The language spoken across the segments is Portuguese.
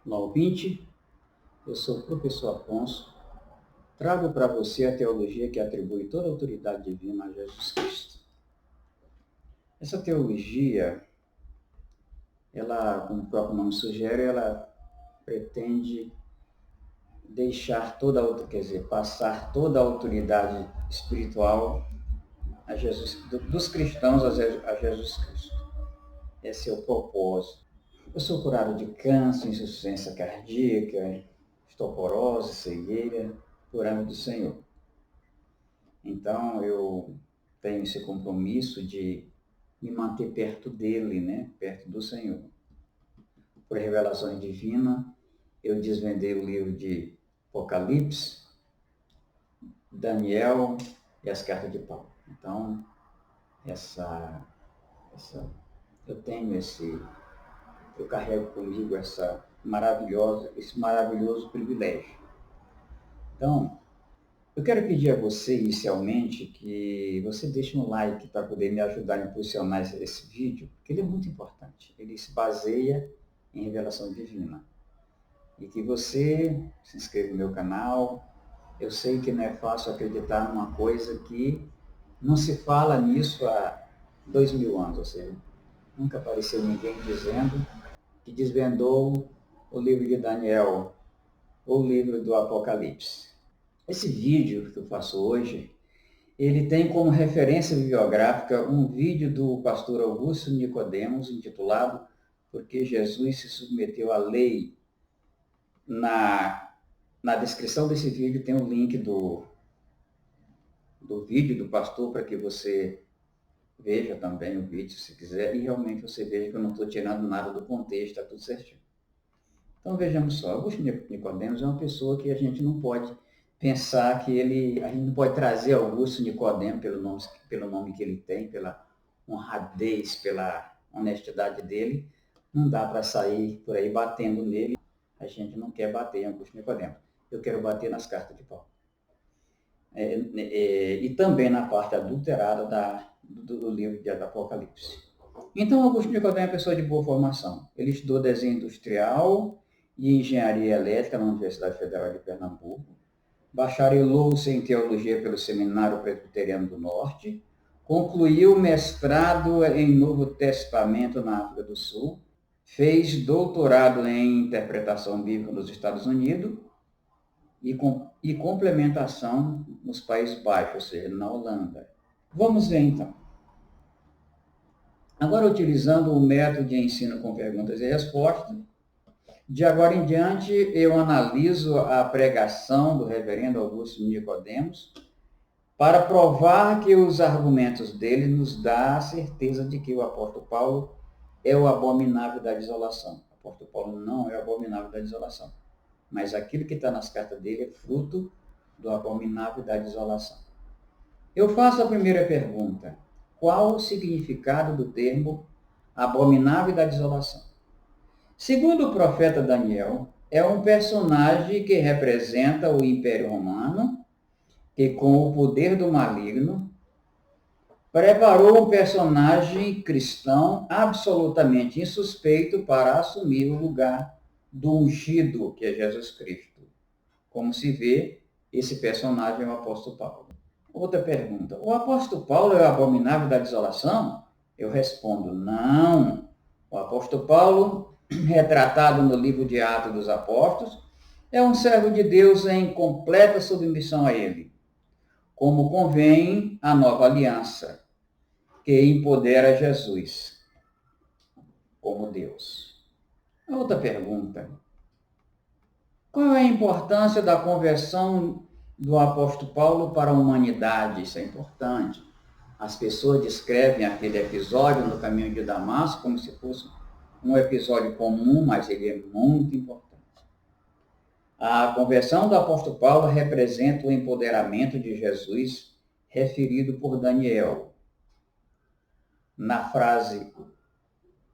Olá, ouvinte, eu sou o professor Afonso, trago para você a teologia que atribui toda a autoridade divina a Jesus Cristo. Essa teologia, ela, como o próprio nome sugere, ela pretende passar toda a autoridade espiritual a Jesus, dos cristãos a Jesus Cristo. Esse é o propósito. Eu sou curado de câncer, insuficiência cardíaca, osteoporose, cegueira, por amor do Senhor. Então, eu tenho esse compromisso de me manter perto dele, né? Perto do Senhor. Por revelações divinas, eu desvendei o livro de Apocalipse, Daniel e as cartas de Paulo. Então, eu carrego comigo esse maravilhoso privilégio. Então, eu quero pedir a você, inicialmente, que você deixe um like para poder me ajudar a impulsionar esse vídeo, porque ele é muito importante. Ele se baseia em revelação divina. E que você se inscreva no meu canal. Eu sei que não é fácil acreditar numa coisa que não se fala nisso há 2000 anos, ou seja, nunca apareceu ninguém dizendo que desvendou o livro de Daniel ou o livro do Apocalipse. Esse vídeo que eu faço hoje, ele tem como referência bibliográfica um vídeo do pastor Augusto Nicodemos, intitulado Por que Jesus se submeteu à lei. Na descrição desse vídeo tem um link do vídeo do pastor para que você veja também o vídeo, se quiser, e realmente você veja que eu não estou tirando nada do contexto, está tudo certinho. Então vejamos só, Augusto Nicodemos é uma pessoa que a gente não pode pensar que a gente não pode trazer Augusto Nicodemos pelo nome que ele tem, pela honradez, pela honestidade dele. Não dá para sair por aí batendo nele. A gente não quer bater em Augusto Nicodemos. Eu quero bater nas cartas de Paulo. E também na parte adulterada do livro de Apocalipse. Então, Augusto Nicodemos é uma pessoa de boa formação. Ele estudou desenho industrial e engenharia elétrica na Universidade Federal de Pernambuco. Bacharelou-se em teologia pelo Seminário Presbiteriano do Norte. Concluiu mestrado em Novo Testamento na África do Sul. Fez doutorado em interpretação bíblica nos Estados Unidos e complementação nos Países Baixos, ou seja, na Holanda. Vamos ver então. Agora, utilizando o método de ensino com perguntas e respostas, de agora em diante eu analiso a pregação do reverendo Augusto Nicodemos para provar que os argumentos dele nos dão a certeza de que o apóstolo Paulo é o abominável da desolação. O apóstolo Paulo não é o abominável da desolação, mas aquilo que está nas cartas dele é fruto do abominável da desolação. Eu faço a primeira pergunta. Qual o significado do termo abominável da desolação? Segundo o profeta Daniel, é um personagem que representa o Império Romano, que com o poder do maligno, preparou um personagem cristão absolutamente insuspeito para assumir o lugar do ungido, que é Jesus Cristo. Como se vê, esse personagem é o apóstolo Paulo. Outra pergunta. O apóstolo Paulo é o abominável da desolação? Eu respondo, não. O apóstolo Paulo, retratado no livro de Atos dos Apóstolos, é um servo de Deus em completa submissão a ele, como convém a nova aliança, que empodera Jesus como Deus. Outra pergunta. Qual é a importância da conversão do apóstolo Paulo para a humanidade? Isso é importante. As pessoas descrevem aquele episódio no caminho de Damasco como se fosse um episódio comum, mas ele é muito importante. A conversão do apóstolo Paulo representa o empoderamento de Jesus referido por Daniel na frase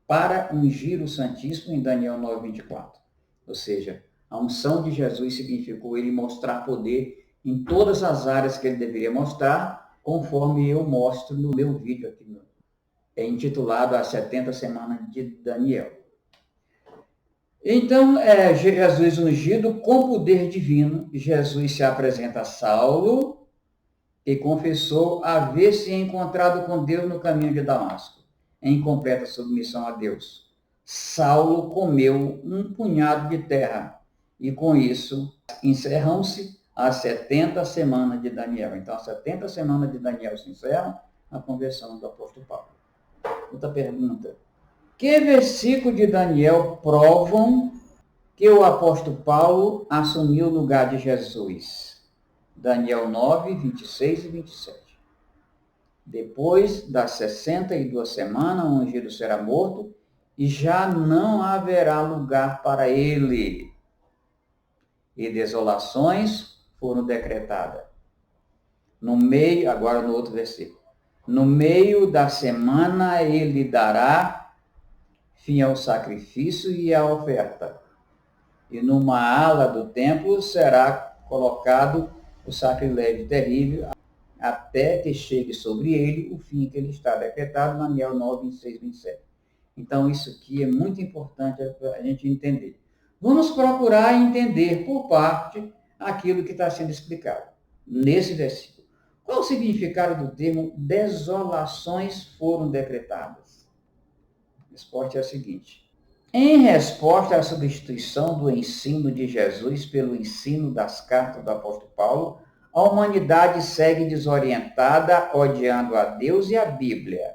para ungir o Santíssimo em Daniel 9:24. Ou seja, a unção de Jesus significou ele mostrar poder em todas as áreas que ele deveria mostrar, conforme eu mostro no meu vídeo aqui, intitulado As 70 Semanas de Daniel. Então, Jesus ungido com poder divino, Jesus se apresenta a Saulo e confessou haver se encontrado com Deus no caminho de Damasco, em completa submissão a Deus. Saulo comeu um punhado de terra e com isso encerram-se as 70 semanas de Daniel. Então, as 70 semanas de Daniel se encerram a conversão do apóstolo Paulo. Outra pergunta. Que versículo de Daniel provam que o apóstolo Paulo assumiu o lugar de Jesus? Daniel 9, 26 e 27. Depois das 62 semanas, o ungido será morto e já não haverá lugar para ele. E desolações foram decretadas. Agora no outro versículo. No meio da semana ele dará fim ao sacrifício e à oferta. E numa ala do templo será colocado o sacrilégio terrível, até que chegue sobre ele o fim que ele está decretado, Daniel 9, 26, 27. Então, isso aqui é muito importante para a gente entender. Vamos procurar entender por parte aquilo que está sendo explicado nesse versículo. Qual o significado do termo desolações foram decretadas? A resposta é a seguinte. Em resposta à substituição do ensino de Jesus pelo ensino das cartas do apóstolo Paulo, a humanidade segue desorientada, odiando a Deus e a Bíblia.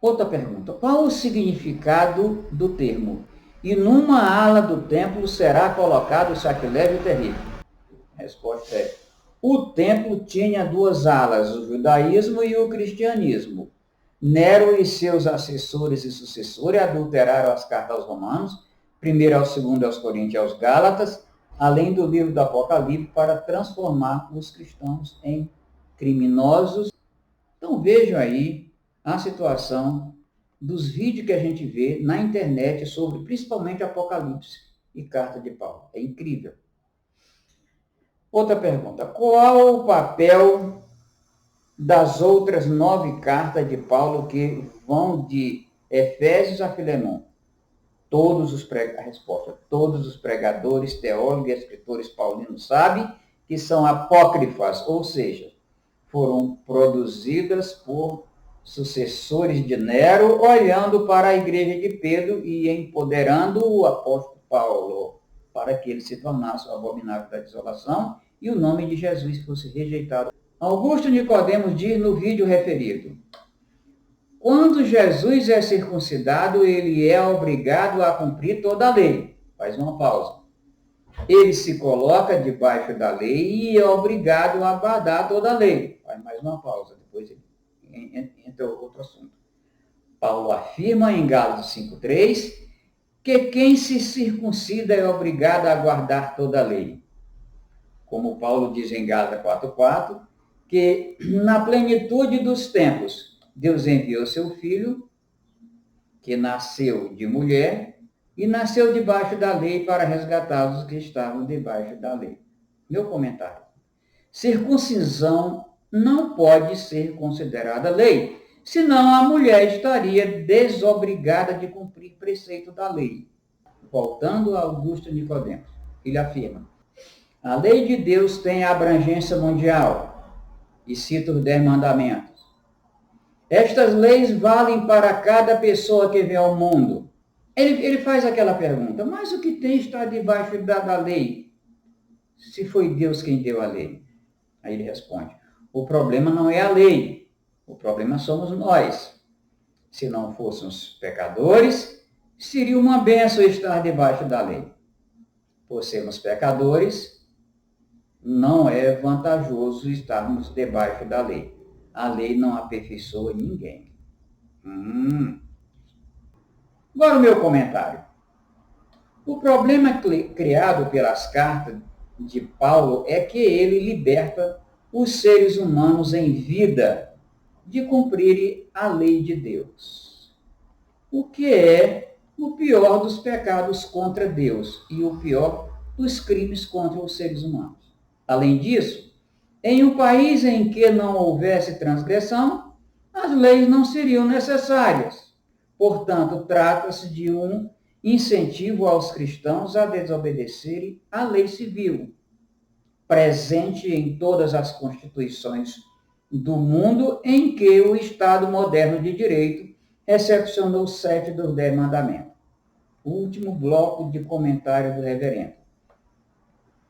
Outra pergunta. Qual o significado do termo? E numa ala do templo será colocado o sacrilégio terrível? A resposta é: o templo tinha duas alas, o judaísmo e o cristianismo. Nero e seus assessores e sucessores adulteraram as cartas aos romanos, primeiro aos segundo aos coríntios e aos gálatas, além do livro do Apocalipse, para transformar os cristãos em criminosos. Então vejam aí a situação dos vídeos que a gente vê na internet sobre principalmente Apocalipse e Carta de Paulo. É incrível. Outra pergunta. Qual o papel das outras 9 cartas de Paulo que vão de Efésios a Filemon? A resposta, todos os pregadores, teólogos e escritores paulinos sabem que são apócrifas, ou seja, foram produzidas por sucessores de Nero, olhando para a igreja de Pedro e empoderando o apóstolo Paulo para que ele se tornasse o abominável da desolação e o nome de Jesus fosse rejeitado. Augusto Nicodemos diz no vídeo referido: quando Jesus é circuncidado, ele é obrigado a cumprir toda a lei. Faz uma pausa. Ele se coloca debaixo da lei e é obrigado a guardar toda a lei. Faz mais uma pausa, depois entra outro assunto. Paulo afirma em Gálatas 5:3 que quem se circuncida é obrigado a guardar toda a lei. Como Paulo diz em Gálatas 4:4, que na plenitude dos tempos, Deus enviou seu Filho, que nasceu de mulher, e nasceu debaixo da lei para resgatar os que estavam debaixo da lei. Meu comentário. Circuncisão não pode ser considerada lei, senão a mulher estaria desobrigada de cumprir preceito da lei. Voltando a Augusto Nicodemos, ele afirma: a lei de Deus tem abrangência mundial, e cita os 10 mandamentos. Estas leis valem para cada pessoa que vem ao mundo. Ele faz aquela pergunta, mas o que tem está debaixo da lei? Se foi Deus quem deu a lei. Aí ele responde, o problema não é a lei, o problema somos nós. Se não fôssemos pecadores, seria uma bênção estar debaixo da lei. Por sermos pecadores, não é vantajoso estarmos debaixo da lei. A lei não aperfeiçoa ninguém. Agora o meu comentário. O problema criado pelas cartas de Paulo é que ele liberta os seres humanos em vida de cumprirem a lei de Deus. O que é o pior dos pecados contra Deus e o pior dos crimes contra os seres humanos. Além disso, em um país em que não houvesse transgressão, as leis não seriam necessárias. Portanto, trata-se de um incentivo aos cristãos a desobedecerem à lei civil, presente em todas as constituições do mundo em que o Estado moderno de direito recepcionou 7 dos 10 mandamentos. O último bloco de comentário do reverendo.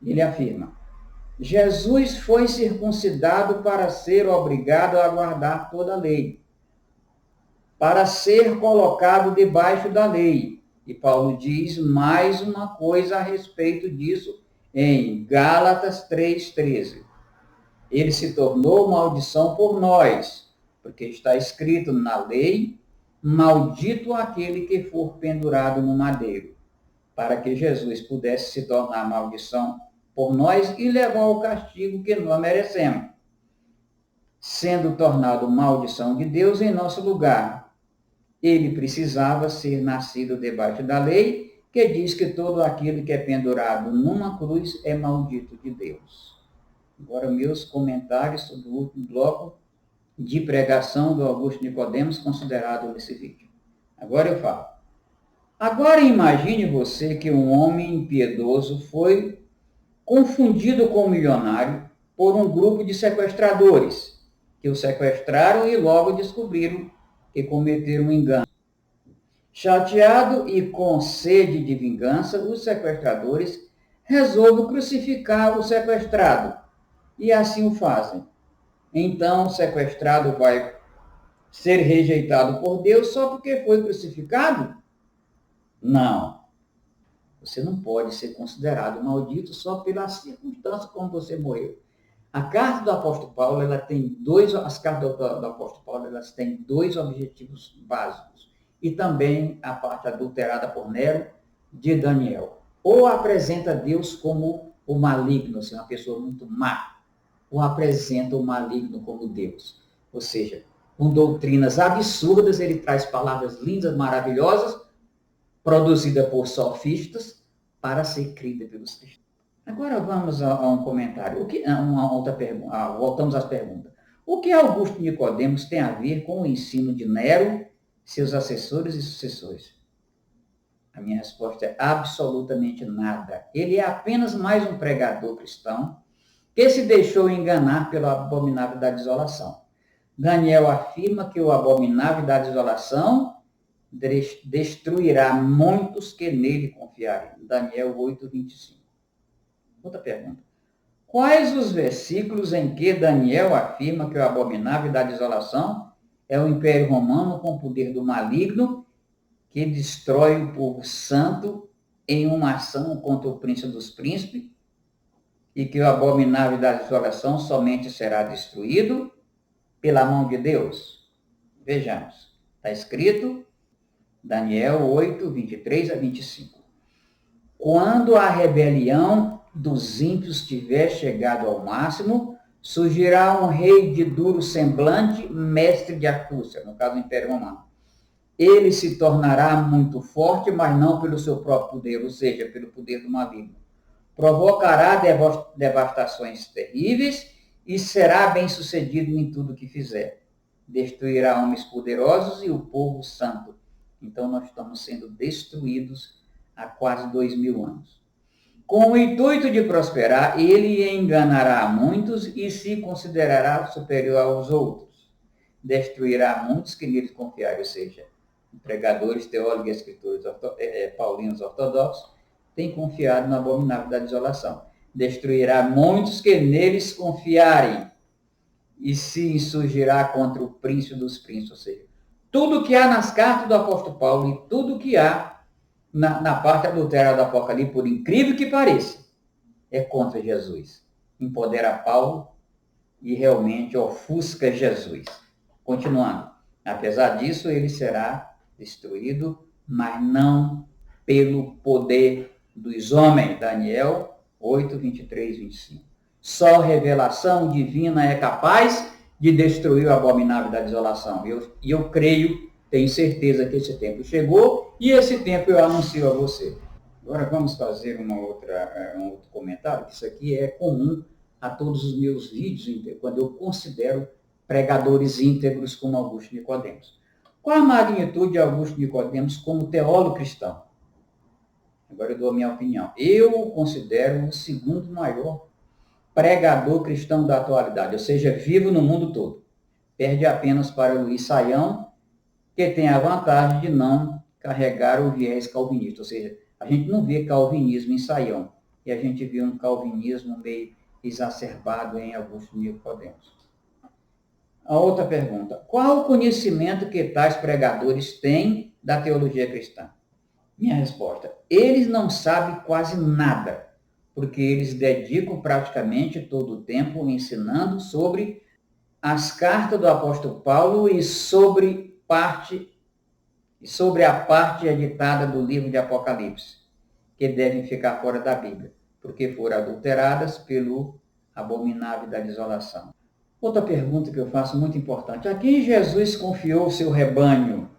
Ele afirma: Jesus foi circuncidado para ser obrigado a guardar toda a lei, para ser colocado debaixo da lei. E Paulo diz mais uma coisa a respeito disso em Gálatas 3,13. Ele se tornou maldição por nós, porque está escrito na lei: maldito aquele que for pendurado no madeiro, para que Jesus pudesse se tornar maldição por nós e levar o castigo que nós merecemos, sendo tornado maldição de Deus em nosso lugar. Ele precisava ser nascido debaixo da lei, que diz que todo aquele que é pendurado numa cruz é maldito de Deus. Agora, meus comentários sobre o último bloco de pregação do Augusto Nicodemos, considerado nesse vídeo. Agora eu falo. Agora imagine você que um homem impiedoso foi confundido com um milionário por um grupo de sequestradores, que o sequestraram e logo descobriram que cometeram um engano. Chateado e com sede de vingança, os sequestradores resolvem crucificar o sequestrado, e assim o fazem. Então o sequestrado vai ser rejeitado por Deus só porque foi crucificado? Não. Você não pode ser considerado maldito só pela circunstância como você morreu. A carta do apóstolo Paulo, as cartas do apóstolo Paulo, elas têm 2 objetivos básicos. E também a parte adulterada por Nero de Daniel. Ou apresenta Deus como o maligno, assim, uma pessoa muito má, ou apresenta o maligno como Deus. Ou seja, com doutrinas absurdas, ele traz palavras lindas, maravilhosas, produzidas por sofistas, para ser crida pelos cristãos. Agora vamos a um comentário. Uma outra pergunta. Voltamos às perguntas. O que Augusto Nicodemos tem a ver com o ensino de Nero, seus assessores e sucessores? A minha resposta é absolutamente nada. Ele é apenas mais um pregador cristão que se deixou enganar pelo abominável da desolação. Daniel afirma que o abominável da desolação destruirá muitos que nele confiarem. Daniel 8:25. Outra pergunta. Quais os versículos em que Daniel afirma que o abominável da desolação é o Império Romano com o poder do maligno que destrói o povo santo em uma ação contra o príncipe dos príncipes e que o abominável da desolação somente será destruído pela mão de Deus? Vejamos. Está escrito Daniel 8:23-25. Quando a rebelião dos ímpios tiver chegado ao máximo, surgirá um rei de duro semblante, mestre de astúcia, no caso do Império Romano. Ele se tornará muito forte, mas não pelo seu próprio poder, ou seja, pelo poder do maligno. Provocará devastações terríveis e será bem-sucedido em tudo que fizer. Destruirá homens poderosos e o povo santo. Então nós estamos sendo destruídos há quase 2000 anos. Com o intuito de prosperar, ele enganará muitos e se considerará superior aos outros. Destruirá muitos que nele confiarem, ou seja, pregadores, teólogos e escritores paulinos ortodoxos têm confiado no abominável da desolação. Destruirá muitos que neles confiarem e se insurgirá contra o príncipe dos príncipes, ou seja, tudo que há nas cartas do apóstolo Paulo e tudo que há na parte adulterada do Apocalipse, por incrível que pareça, é contra Jesus. Empodera Paulo e realmente ofusca Jesus. Continuando. Apesar disso, ele será destruído, mas não pelo poder dos homens. Daniel 8:23-25. Só revelação divina é capaz de destruir o abominável da desolação. E eu creio, tenho certeza que esse tempo chegou e esse tempo eu anuncio a você. Agora vamos fazer um outro comentário, que isso aqui é comum a todos os meus vídeos, quando eu considero pregadores íntegros como Augusto Nicodemos. Qual a magnitude de Augusto Nicodemos como teólogo cristão? Agora eu dou a minha opinião. Eu o considero o segundo maior pregador cristão da atualidade, ou seja, vivo no mundo todo. Perde apenas para o Luiz Saião, que tem a vantagem de não carregar o viés calvinista, ou seja, a gente não vê calvinismo em Saião, e a gente vê um calvinismo meio exacerbado em Augusto Nicodemos. A outra pergunta: qual o conhecimento que tais pregadores têm da teologia cristã? Minha resposta: eles não sabem quase nada, porque eles dedicam praticamente todo o tempo ensinando sobre as cartas do apóstolo Paulo e sobre a parte editada do livro de Apocalipse, que devem ficar fora da Bíblia, porque foram adulteradas pelo abominável da desolação. Outra pergunta que eu faço muito importante: a quem Jesus confiou o seu rebanho?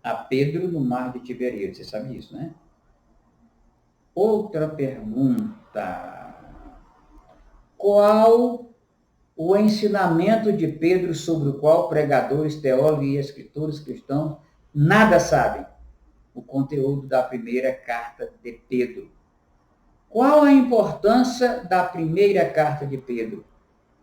A Pedro no mar de Tiberíades, você sabe disso, né? Outra pergunta: qual o ensinamento de Pedro sobre o qual pregadores, teólogos e escritores cristãos nada sabem? O conteúdo da primeira carta de Pedro. Qual a importância da primeira carta de Pedro?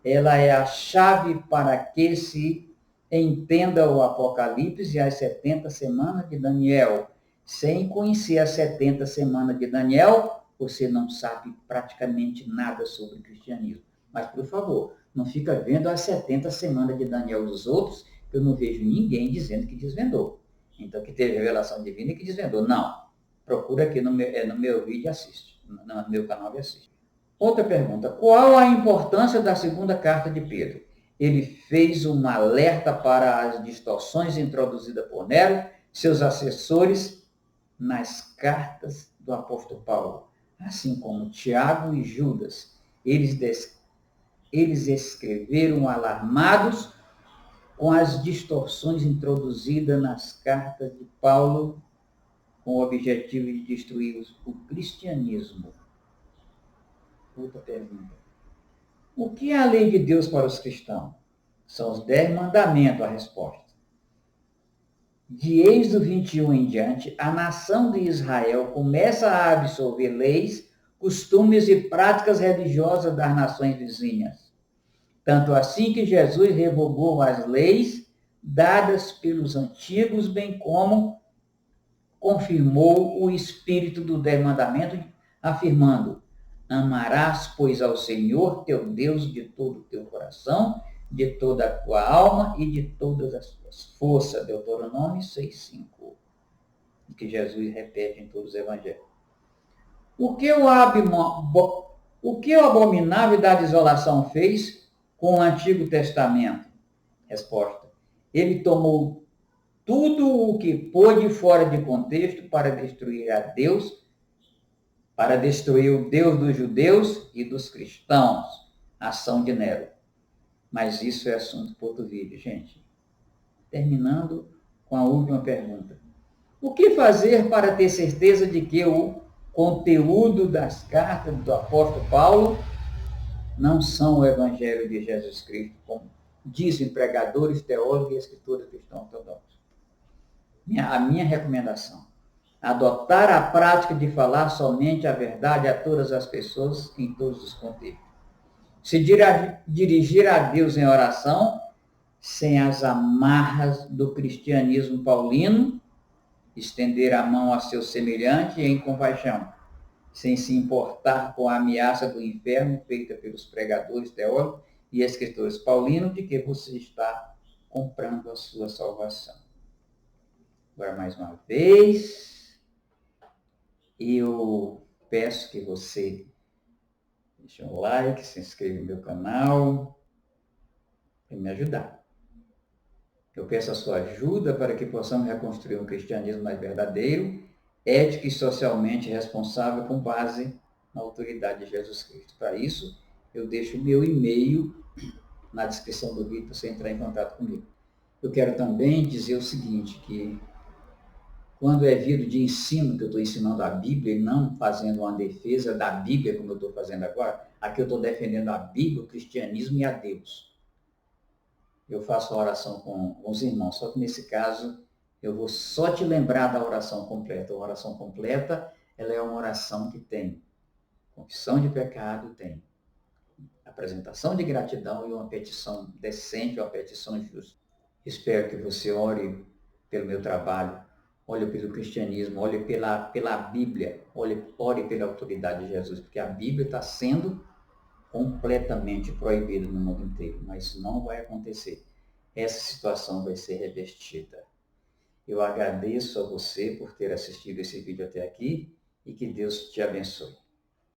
Ela é a chave para que se entenda o Apocalipse e as 70 semanas de Daniel. Sem conhecer as 70 semanas de Daniel, você não sabe praticamente nada sobre o cristianismo. Mas, por favor, não fica vendo as 70 semanas de Daniel dos outros, que eu não vejo ninguém dizendo que desvendou. Então, que teve revelação divina e que desvendou. Não. Procura aqui no meu vídeo e assiste. No meu canal e assiste. Outra pergunta: qual a importância da segunda carta de Pedro? Ele fez um alerta para as distorções introduzidas por Nero, seus assessores, nas cartas do apóstolo Paulo, assim como Tiago e Judas. Eles escreveram alarmados com as distorções introduzidas nas cartas de Paulo, com o objetivo de destruir o cristianismo. Outra pergunta: o que é a lei de Deus para os cristãos? São os 10 mandamentos, a resposta. De Êxodo 21 em diante, a nação de Israel começa a absorver leis, costumes e práticas religiosas das nações vizinhas. Tanto assim que Jesus revogou as leis dadas pelos antigos, bem como confirmou o espírito do 10 mandamentos, afirmando: amarás, pois, ao Senhor teu Deus de todo o teu coração, de toda a tua alma e de todas as tuas forças. Deuteronômio 6,5, que Jesus repete em todos os evangelhos. O que o abominável da desolação fez com o Antigo Testamento? Resposta: ele tomou tudo o que pôde fora de contexto para destruir a Deus, para destruir o Deus dos judeus e dos cristãos, a ação de Nero. Mas isso é assunto para outro vídeo, gente. Terminando com a última pergunta: o que fazer para ter certeza de que o conteúdo das cartas do apóstolo Paulo não são o evangelho de Jesus Cristo, como dizem pregadores, teólogos e escritores cristãos ortodoxos? A minha recomendação: adotar a prática de falar somente a verdade a todas as pessoas, em todos os contextos. Se dirigir a Deus em oração, sem as amarras do cristianismo paulino, estender a mão a seu semelhante em compaixão, sem se importar com a ameaça do inferno feita pelos pregadores, teólogos e escritores paulinos de que você está comprando a sua salvação. Agora, mais uma vez, eu peço que você deixe um like, se inscreva no meu canal, para me ajudar. Eu peço a sua ajuda para que possamos reconstruir um cristianismo mais verdadeiro, ético e socialmente responsável com base na autoridade de Jesus Cristo. Para isso, eu deixo o meu e-mail na descrição do vídeo para você entrar em contato comigo. Eu quero também dizer o seguinte, que quando é vida de ensino, que eu estou ensinando a Bíblia e não fazendo uma defesa da Bíblia, como eu estou fazendo agora, aqui eu estou defendendo a Bíblia, o cristianismo e a Deus. Eu faço a oração com os irmãos, só que nesse caso eu vou só te lembrar da oração completa. A oração completa ela é uma oração que tem confissão de pecado, tem apresentação de gratidão e uma petição decente, uma petição justa. Espero que você ore pelo meu trabalho, ore pelo cristianismo, ore pela Bíblia, ore pela autoridade de Jesus, porque a Bíblia está sendo completamente proibida no mundo inteiro, mas isso não vai acontecer. Essa situação vai ser revertida. Eu agradeço a você por ter assistido esse vídeo até aqui e que Deus te abençoe.